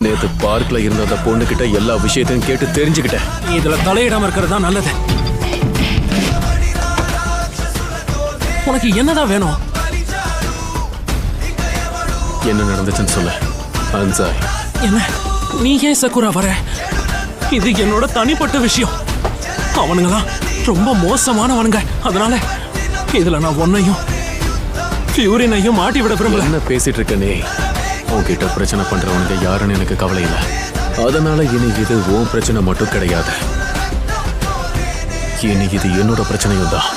நேத்து பார்க்ல இருந்த அந்த பொண்ணு கிட்ட எல்லா விஷயத்தையும் கேட்டு தெரிஞ்சுக்கிட்டேன். இதுல தலையிடாம இருக்கிறது தான் நல்லது. உனக்கு என்னதான் வேணும்? என்ன நடந்துச்சுன்னு சொல்ல அன்சாய். என்ன நீ ஏன் சக்குரா வர? இது என்னோட தனிப்பட்ட விஷயம். அவனுங்களாம் ரொம்ப மோசமானவனுங்க. அதனால இதுல நான் உன்னையும் ஃபியூரினையும் மாட்டி விட விரும்பல. என்ன பேசிட்டு இருக்க நீ? உன்கிட்ட பிரச்சனை பண்றவனுங்க யாருன்னு எனக்கு கவலை இல்லை. அதனால இனி இது உன் பிரச்சனை மட்டும் கிடையாது. இனி இது என்னோட பிரச்சனையும் தான்.